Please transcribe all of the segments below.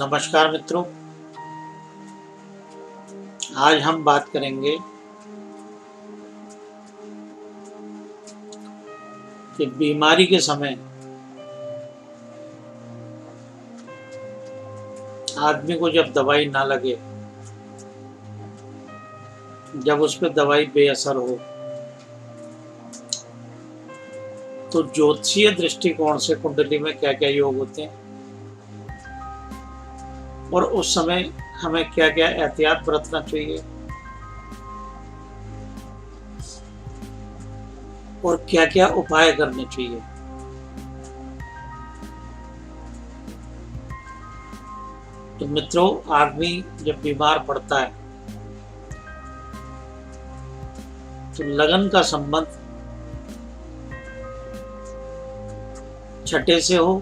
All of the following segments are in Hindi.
नमस्कार मित्रों, आज हम बात करेंगे कि बीमारी के समय आदमी को जब दवाई ना लगे, जब उस पर दवाई बेअसर हो, तो ज्योतिषीय दृष्टिकोण से कुंडली में क्या क्या योग होते हैं और उस समय हमें क्या क्या एहतियात बरतना चाहिए और क्या क्या उपाय करने चाहिए। तो मित्रों, आदमी जब बीमार पड़ता है तो लगन का संबंध छठे से हो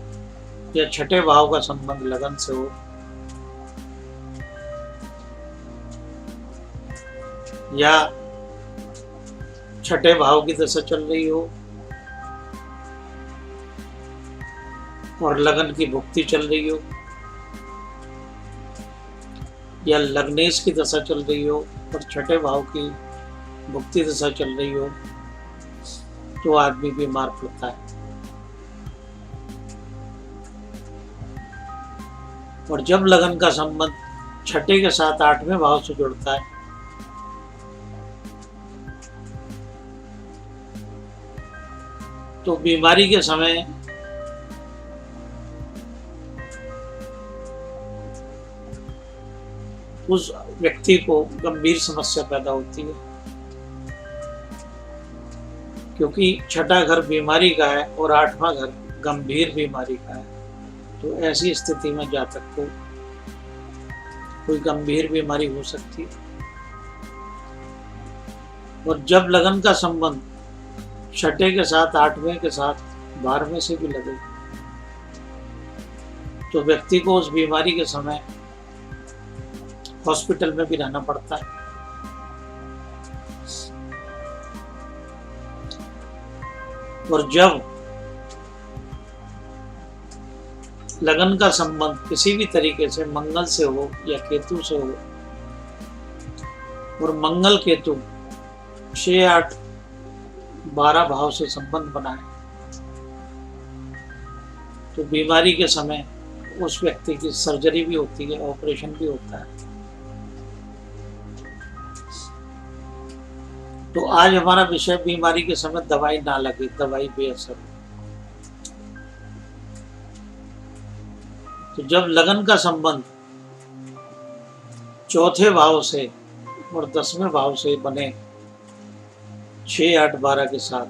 या छठे भाव का संबंध लगन से हो या छठे भाव की दशा चल रही हो और लगन की भुक्ति चल रही हो या लग्नेश की दशा चल रही हो और छठे भाव की भुक्ति दशा चल रही हो, तो आदमी बीमार पड़ता है। और जब लगन का संबंध छठे के साथ आठवें भाव से जुड़ता है तो बीमारी के समय उस व्यक्ति को गंभीर समस्या पैदा होती है, क्योंकि छठा घर बीमारी का है और आठवां घर गंभीर बीमारी का है। तो ऐसी स्थिति में जातक को कोई गंभीर बीमारी हो सकती है। और जब लगन का संबंध छठे के साथ आठवें के साथ 12वें से भी लगे तो व्यक्ति को उस बीमारी के समय हॉस्पिटल में भी रहना पड़ता है। और जब लगन का संबंध किसी भी तरीके से मंगल से हो या केतु से हो और मंगल केतु 6, 8, 12 भाव से संबंध बनाए तो बीमारी के समय उस व्यक्ति की सर्जरी भी होती है, ऑपरेशन भी होता है। तो आज हमारा विषय बीमारी के समय दवाई ना लगे, दवाई बेअसर हो। तो जब लगन का संबंध चौथे भाव से और 10वें भाव से बने 6, 8, 12 के साथ,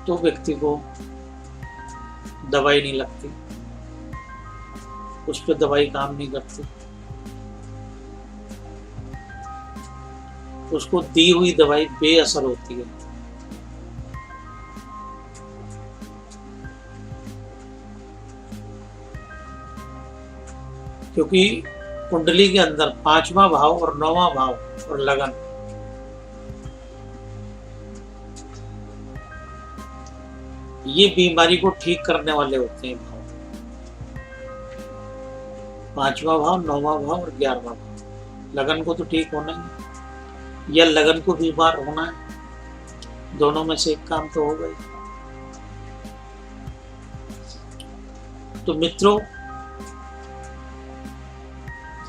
तो व्यक्ति को दवाई नहीं लगती, उस पर दवाई काम नहीं करती, उसको दी हुई दवाई बेअसर होती है। क्योंकि कुंडली के अंदर 5वां भाव और 9वां भाव और लगन ये बीमारी को ठीक करने वाले होते हैं भाव। 5वां भाव, 9वां भाव और 11वां भाव। लगन को तो ठीक होना ही या लगन को बीमार होना है, दोनों में से एक काम तो हो गई। तो मित्रों,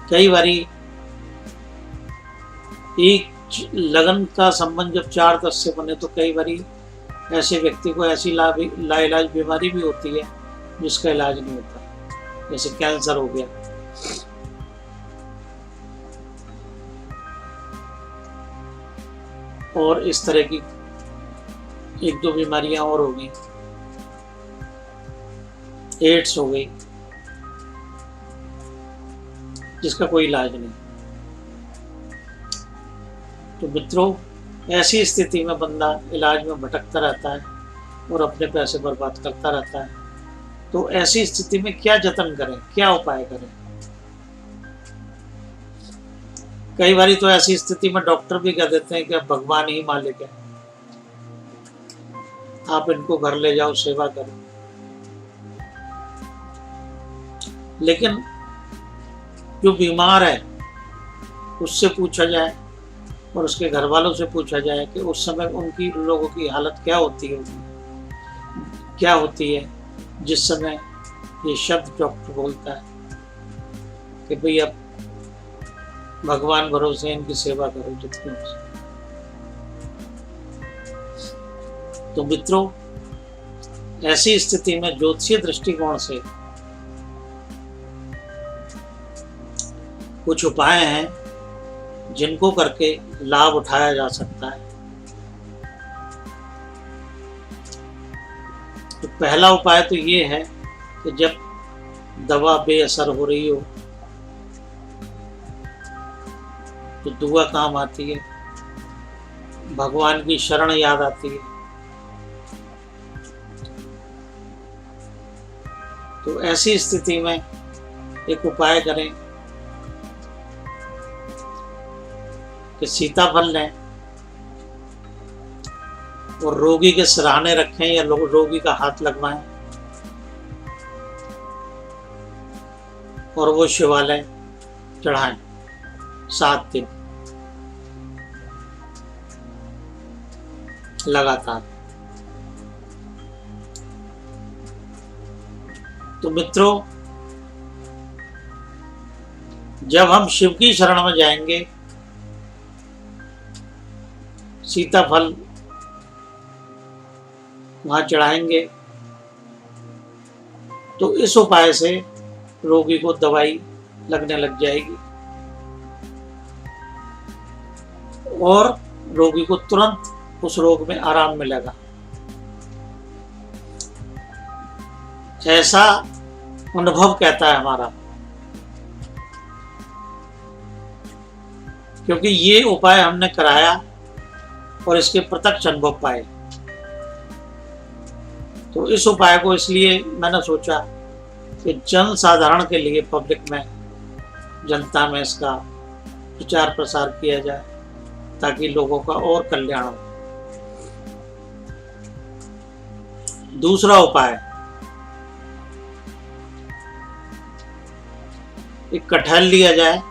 कई बारी एक लगन का संबंध जब 4-10 से बने तो कई बारी ऐसे व्यक्ति को ऐसी लाइलाज बीमारी भी होती है जिसका इलाज नहीं होता, जैसे कैंसर हो गया। और इस तरह की 1-2 बीमारियां और हो गई, एड्स हो गई, जिसका कोई इलाज नहीं। तो मित्रों, ऐसी स्थिति में बंदा इलाज में भटकता रहता है और अपने पैसे बर्बाद करता रहता है। तो ऐसी स्थिति में क्या जतन करें, क्या उपाय करें? कई बारी तो ऐसी स्थिति में डॉक्टर भी कह देते हैं कि अब भगवान ही मालिक है, आप इनको घर ले जाओ, सेवा करो। लेकिन जो बीमार है उससे पूछा जाए और उसके घर वालों से पूछा जाए कि उस समय उनकी लोगों की हालत क्या होती है जिस समय ये शब्द डॉक्टर बोलता है कि भाई अब भगवान भरोसे इनकी सेवा करो जितनी हो सके। तो मित्रों, ऐसी स्थिति में ज्योतिषीय दृष्टिकोण से कुछ उपाय हैं जिनको करके लाभ उठाया जा सकता है। तो पहला उपाय तो ये है कि जब दवा बेअसर हो रही हो तो दुआ काम आती है, भगवान की शरण याद आती है। तो ऐसी स्थिति में एक उपाय करें कि सीताफल लें और रोगी के सिरहाने रखें या रोगी का हाथ लगवाएं और वो शिवालय चढ़ाएं 7 दिन लगातार। तो मित्रों, जब हम शिव की शरण में जाएंगे, सीताफल वहां चढ़ाएंगे, तो इस उपाय से रोगी को दवाई लगने लग जाएगी और रोगी को तुरंत उस रोग में आराम मिलेगा। ऐसा अनुभव कहता है हमारा, क्योंकि ये उपाय हमने कराया और इसके प्रत्यक्ष अनुभव पाए। तो इस उपाय को इसलिए मैंने सोचा कि जन साधारण के लिए, पब्लिक में, जनता में इसका प्रचार प्रसार किया जाए ताकि लोगों का और कल्याण हो। दूसरा उपाय, एक कटहल लिया जाए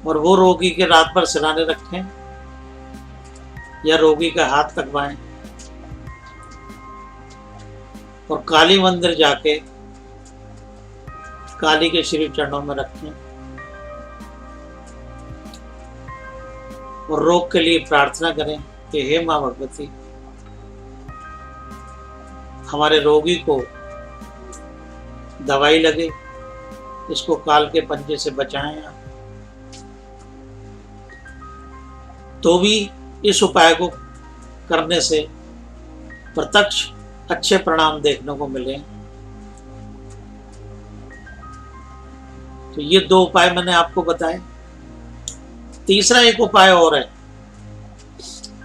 और वो रोगी के रात भर सिरहाने रखें या रोगी का हाथ लगवाएं और काली मंदिर जाके काली के श्री चरणों में रखें और रोग के लिए प्रार्थना करें कि हे मां भगवती, हमारे रोगी को दवाई लगे, इसको काल के पंजे से बचाएं आप। तो भी इस उपाय को करने से प्रत्यक्ष अच्छे परिणाम देखने को मिले। तो ये 2 उपाय मैंने आपको बताए। तीसरा एक उपाय और है।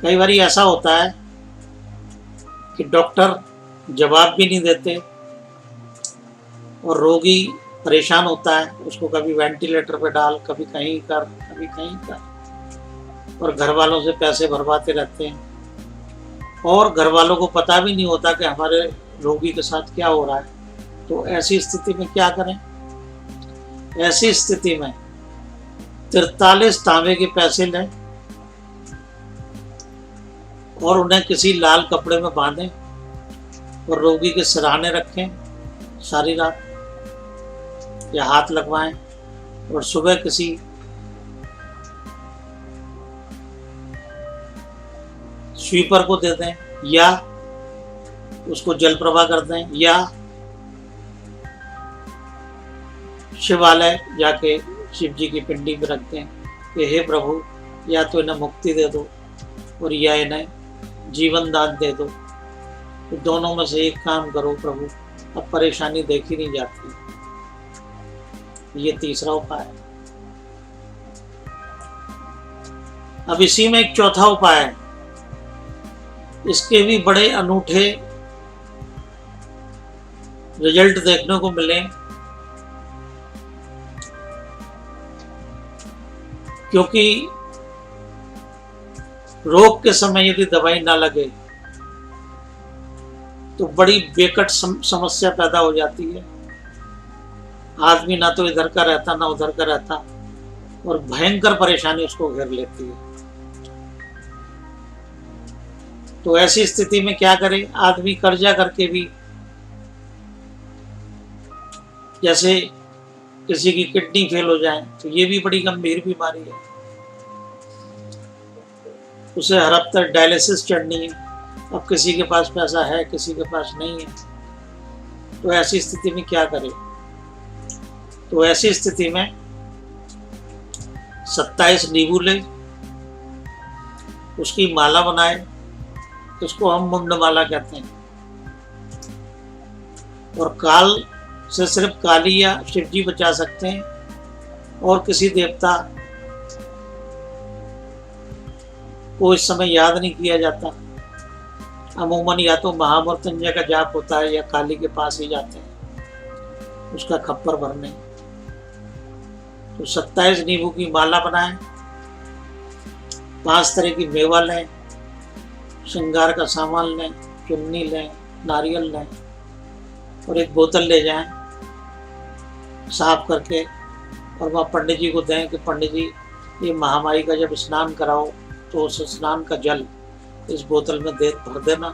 कई बार ऐसा होता है कि डॉक्टर जवाब भी नहीं देते और रोगी परेशान होता है, उसको कभी वेंटिलेटर पे डाल, कभी कहीं कर, कभी कहीं कर, और घर वालों से पैसे भरवाते रहते हैं और घर वालों को पता भी नहीं होता कि हमारे रोगी के साथ क्या हो रहा है। तो ऐसी स्थिति में क्या करें? ऐसी स्थिति में 43 तांबे के पैसे लें और उन्हें किसी लाल कपड़े में बांधें और रोगी के सिरहाने रखें सारी रात या हाथ लगवाएं और सुबह किसी स्वीपर को दे दें या उसको जल प्रवाह कर दें या शिवालय जाके शिव जी की पिंडी में रख दें कि हे प्रभु, या तो इन्हें मुक्ति दे दो और या इन्हें जीवन दान दे दो। तो दोनों में से एक काम करो प्रभु, अब परेशानी देखी नहीं जाती। ये तीसरा उपाय है। अब इसी में एक चौथा उपाय है, इसके भी बड़े अनूठे रिजल्ट देखने को मिले, क्योंकि रोग के समय यदि दवाई ना लगे तो बड़ी बेकट समस्या पैदा हो जाती है आदमी ना तो इधर का रहता ना उधर का रहता, और भयंकर परेशानी उसको घेर लेती है। तो ऐसी स्थिति में क्या करे आदमी? कर्जा करके भी, जैसे किसी की किडनी फेल हो जाए तो ये भी बड़ी गंभीर बीमारी है, उसे हर हफ्ते डायलिसिस चढ़नी है। अब किसी के पास पैसा है, किसी के पास नहीं है, तो ऐसी स्थिति में क्या करे? तो ऐसी स्थिति में 27 नींबू ले, उसकी माला बनाए, इसको हम मुंड माला कहते हैं। और काल से सिर्फ काली या शिव जी बचा सकते हैं, और किसी देवता को इस समय याद नहीं किया जाता। अमूमन या तो महामृत्युंजय का जाप होता है या काली के पास ही जाते हैं उसका खप्पर भरने। तो 27 नींबू की माला बनाएं, 5 तरह की मेवा लें, श्रृंगार का सामान लें, चुन्नी लें, नारियल लें, और एक बोतल ले जाएं साफ करके, और वहाँ पंडित जी को दें कि पंडित जी ये महामाई का जब स्नान कराओ तो उस स्नान का जल इस बोतल में भर देना,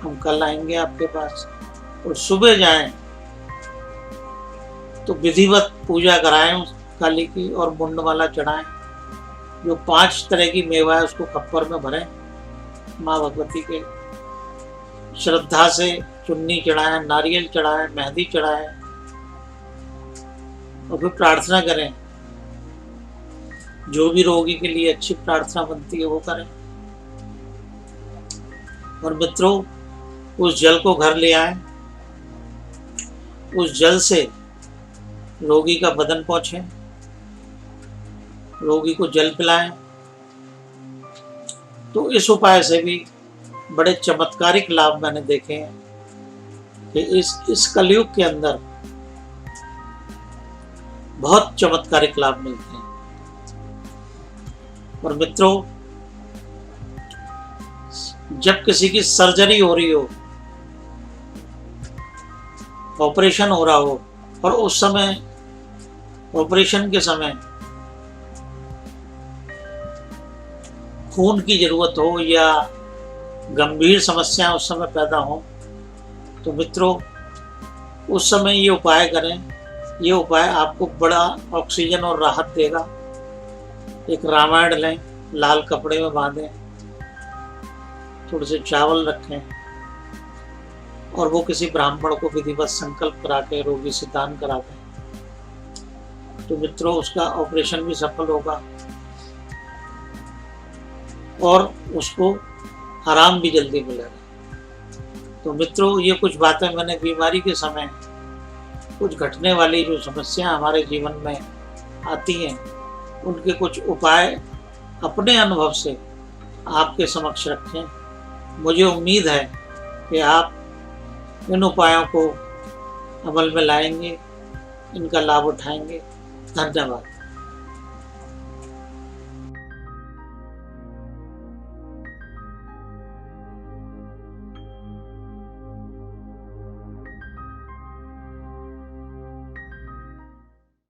हम कल आएंगे आपके पास। और सुबह जाएं तो विधिवत पूजा कराएं उस काली की, और मुंडमाला चढ़ाएं। जो 5 तरह की मेवा है उसको खप्पर में भरें, माँ भगवती के श्रद्धा से चुन्नी चढ़ाएं, नारियल चढ़ाएं, मेहंदी चढ़ाएं, और फिर प्रार्थना करें। जो भी रोगी के लिए अच्छी प्रार्थना बनती है वो करें। और मित्रों, उस जल को घर ले आएं, उस जल से रोगी का बदन पोंछें, रोगी को जल पिलाएं। तो इस उपाय से भी बड़े चमत्कारिक लाभ मैंने देखे हैं कि इस कलयुग के अंदर बहुत चमत्कारिक लाभ मिलते हैं। और मित्रों, जब किसी की सर्जरी हो रही हो, ऑपरेशन हो रहा हो, और उस समय ऑपरेशन के समय खून की जरूरत हो या गंभीर समस्याएं उस समय पैदा हो, तो मित्रों उस समय ये उपाय करें। ये उपाय आपको बड़ा ऑक्सीजन और राहत देगा। एक रामायण लें, लाल कपड़े में बांधें, थोड़े से चावल रखें, और वो किसी ब्राह्मण को विधिवत संकल्प करा के रोगी से दान करा दें। तो मित्रों उसका ऑपरेशन भी सफल होगा और उसको आराम भी जल्दी मिलेगा। तो मित्रों, ये कुछ बातें मैंने बीमारी के समय कुछ घटने वाली जो समस्या हमारे जीवन में आती हैं उनके कुछ उपाय अपने अनुभव से आपके समक्ष रखें। मुझे उम्मीद है कि आप इन उपायों को अमल में लाएंगे, इनका लाभ उठाएंगे। धन्यवाद।